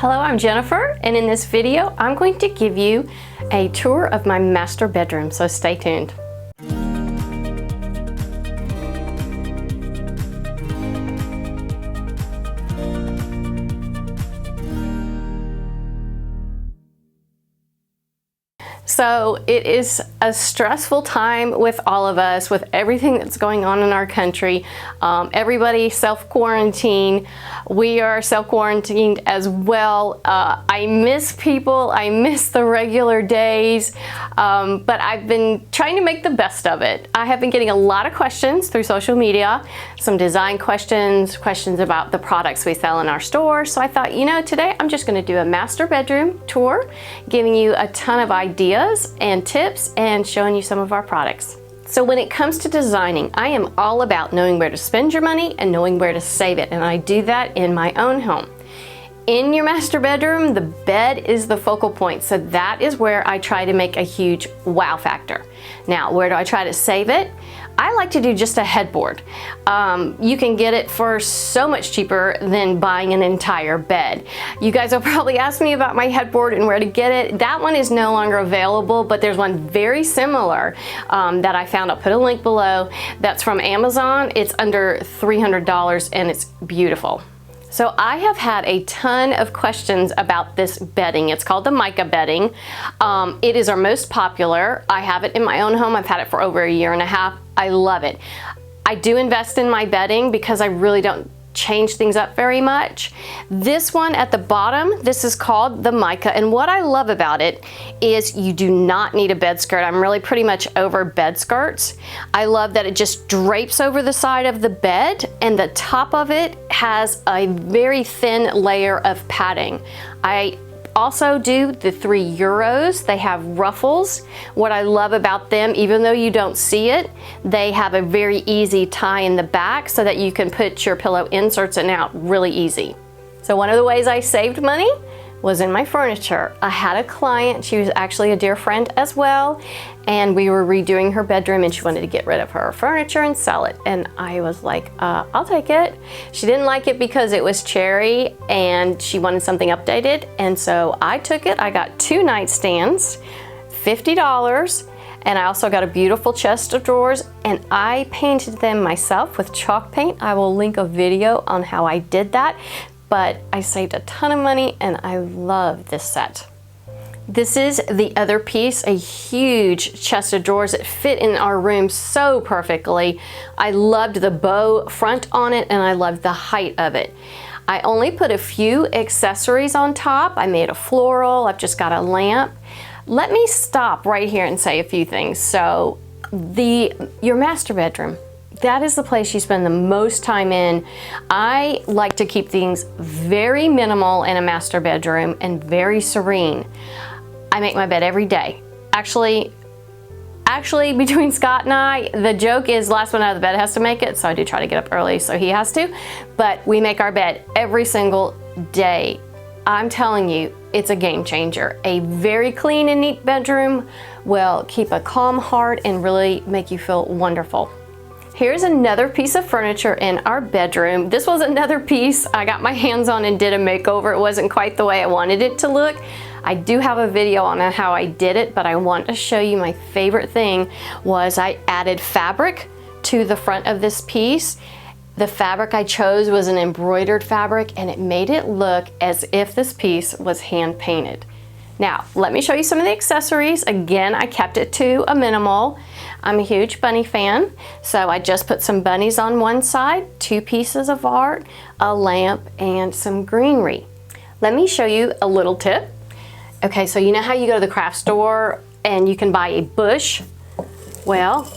Hello, I'm Jennifer, and in this video I'm going to give you a tour of my master bedroom, so stay tuned. So it is a stressful time with all of us, with everything that's going on in our country. Everybody self-quarantine. We are self-quarantined as well. I miss people. I miss the regular days, but I've been trying to make the best of it. I have been getting a lot of questions through social media, some design questions, questions about the products we sell in our store. So I thought, you know, today I'm just going to do a master bedroom tour, giving you a ton of ideas and tips and showing you some of our products. So when it comes to designing, I am all about knowing where to spend your money and knowing where to save it, and I do that in my own home. In your master bedroom, the bed is the focal point, so that is where I try to make a huge wow factor. Now, where do I try to save it? I like to do just a headboard. You can get it for so much cheaper than buying an entire bed. You guys will probably ask me about my headboard and where to get it. That one is no longer available, but there's one very similar that I found. I'll put a link below. That's from Amazon. It's under $300 and it's beautiful. So I have had a ton of questions about this bedding. It's called the Micha Bedding. It is our most popular. I have it in my own home. I've had it for over a year and a half. I love it. I do invest in my bedding because I really don't change things up very much. This one at the bottom, this is called the Micha, and what I love about it is you do not need a bed skirt. I'm really pretty much over bed skirts. I love that it just drapes over the side of the bed, and the top of it has a very thin layer of padding. I also do the 3 Euros. They have ruffles. What I love about them, even though you don't see it, they have a very easy tie in the back so that you can put your pillow inserts in and out really easy. So one of the ways I saved money was in my furniture. I had a client, she was actually a dear friend as well, and we were redoing her bedroom and she wanted to get rid of her furniture and sell it. And I was like, I'll take it. She didn't like it because it was cherry and she wanted something updated. And so I took it. I got 2 nightstands, $50. And I also got a beautiful chest of drawers, and I painted them myself with chalk paint. I will link a video on how I did that. But I saved a ton of money and I love this set. This is the other piece, a huge chest of drawers that fit in our room so perfectly. I loved the bow front on it and I loved the height of it. I only put a few accessories on top. I made a floral, I've just got a lamp. Let me stop right here and say a few things. So your master bedroom, that is the place you spend the most time in. I like to keep things very minimal in a master bedroom and very serene. I make my bed every day. Actually, between Scott and I, the joke is last one out of the bed has to make it, so I do try to get up early so he has to, but we make our bed every single day. I'm telling you, it's a game changer. A very clean and neat bedroom will keep a calm heart and really make you feel wonderful. Here's another piece of furniture in our bedroom. This was another piece I got my hands on and did a makeover. It wasn't quite the way I wanted it to look. I do have a video on how I did it, but I want to show you my favorite thing was I added fabric to the front of this piece. The fabric I chose was an embroidered fabric, and it made it look as if this piece was hand painted. Now, let me show you some of the accessories. Again, I kept it to a minimal. I'm a huge bunny fan, so I just put some bunnies on one side, 2 pieces of art, a lamp, and some greenery. Let me show you a little tip. Okay, so you know how you go to the craft store and you can buy a bush? Well,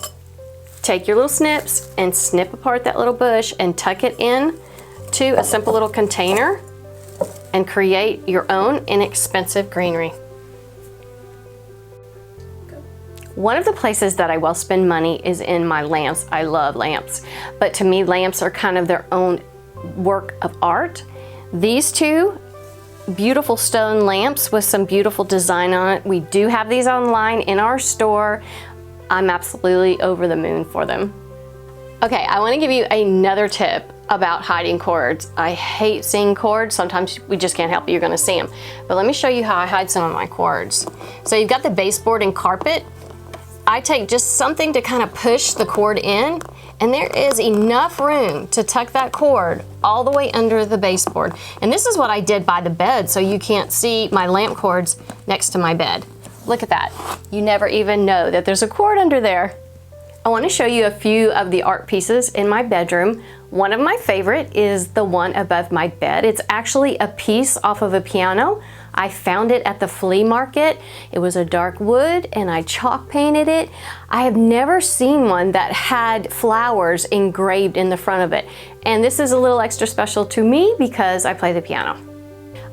take your little snips and snip apart that little bush and tuck it in to a simple little container and create your own inexpensive greenery. One of the places that I will spend money is in my lamps. I love lamps, but to me lamps are kind of their own work of art. These 2 beautiful stone lamps with some beautiful design on it. We do have these online in our store. I'm absolutely over the moon for them. Okay, I want to give you another tip. about hiding cords. I hate seeing cords. Sometimes we just can't help it. You're gonna see them. But let me show you how I hide some of my cords. So you've got the baseboard and carpet. I take just something to kind of push the cord in, and there is enough room to tuck that cord all the way under the baseboard. And this is what I did by the bed, so you can't see my lamp cords next to my bed. Look at that. You never even know that there's a cord under there. I want to show you a few of the art pieces in my bedroom. One of my favorite is the one above my bed. It's actually a piece off of a piano. I found it at the flea market. It was a dark wood and I chalk painted it. I have never seen one that had flowers engraved in the front of it. And this is a little extra special to me because I play the piano.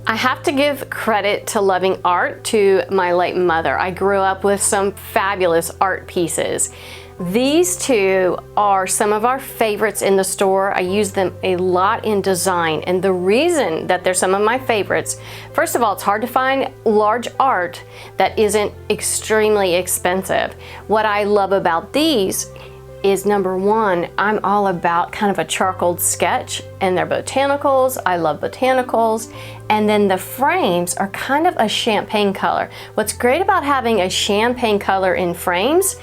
I have to give credit to loving art to my late mother. I grew up with some fabulous art pieces. These two are some of our favorites in the store. I use them a lot in design, and the reason that they're some of my favorites, first of all, it's hard to find large art that isn't extremely expensive. What I love about these is, number one, I'm all about kind of a charcoal sketch, and they're botanicals. I love botanicals. And then the frames are kind of a champagne color. What's great about having a champagne color in frames,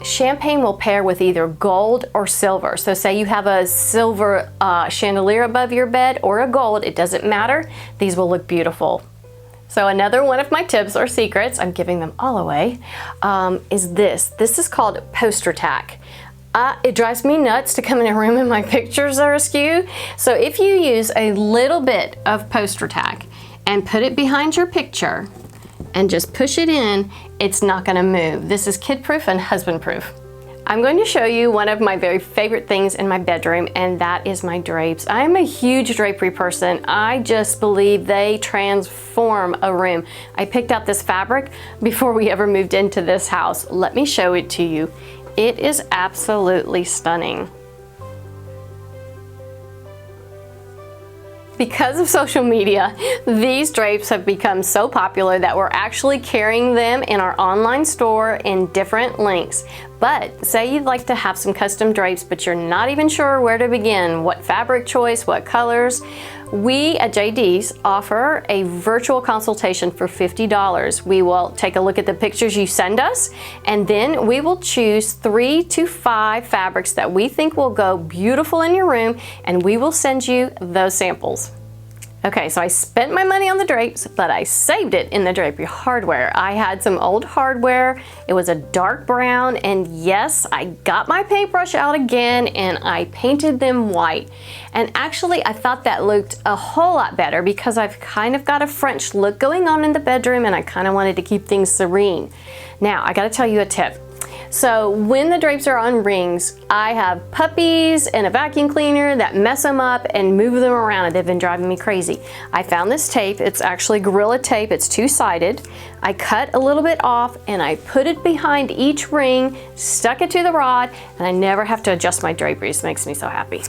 champagne will pair with either gold or silver. So say you have a silver chandelier above your bed or a gold, it doesn't matter. These will look beautiful. So another one of my tips or secrets, I'm giving them all away, is this. This is called poster tack. It drives me nuts to come in a room and my pictures are askew. So if you use a little bit of poster tack and put it behind your picture and just push it in, it's not gonna move. This is kid-proof and husband-proof. I'm going to show you one of my very favorite things in my bedroom, and that is my drapes. I'm a huge drapery person. I just believe they transform a room. I picked out this fabric before we ever moved into this house. Let me show it to you. It is absolutely stunning. Because of social media, these drapes have become so popular that we're actually carrying them in our online store in different lengths. But say you'd like to have some custom drapes, but you're not even sure where to begin, what fabric choice, what colors, we at JD's offer a virtual consultation for $50. We will take a look at the pictures you send us, and then we will choose 3 to 5 fabrics that we think will go beautiful in your room, and we will send you those samples. Okay, so I spent my money on the drapes, but I saved it in the drapery hardware. I had some old hardware. It was a dark brown, and yes, I got my paintbrush out again and I painted them white. And actually, I thought that looked a whole lot better because I've kind of got a French look going on in the bedroom and I kind of wanted to keep things serene. Now, I gotta tell you a tip. So when the drapes are on rings, I have puppies and a vacuum cleaner that mess them up and move them around, and they've been driving me crazy. I found this tape. It's actually Gorilla tape. It's two-sided. I cut a little bit off and I put it behind each ring, stuck it to the rod, and I never have to adjust my draperies. It makes me so happy.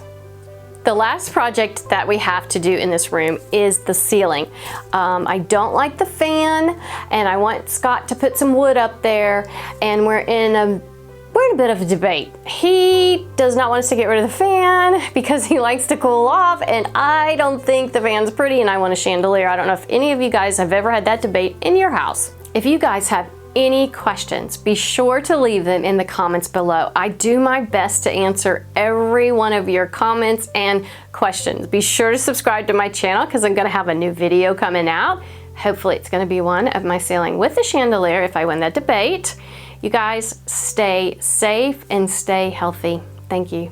The last project that we have to do in this room is the ceiling. I don't like the fan, and I want Scott to put some wood up there, and we're in a bit of a debate. He does not want us to get rid of the fan because he likes to cool off, and I don't think the fan's pretty, and I want a chandelier. I don't know if any of you guys have ever had that debate in your house. If you guys have any questions, be sure to leave them in the comments below. I do my best to answer every one of your comments and questions. Be sure to subscribe to my channel because I'm going to have a new video coming out. Hopefully it's going to be one of my ceiling with the chandelier if I win that debate. You guys stay safe and stay healthy. Thank you.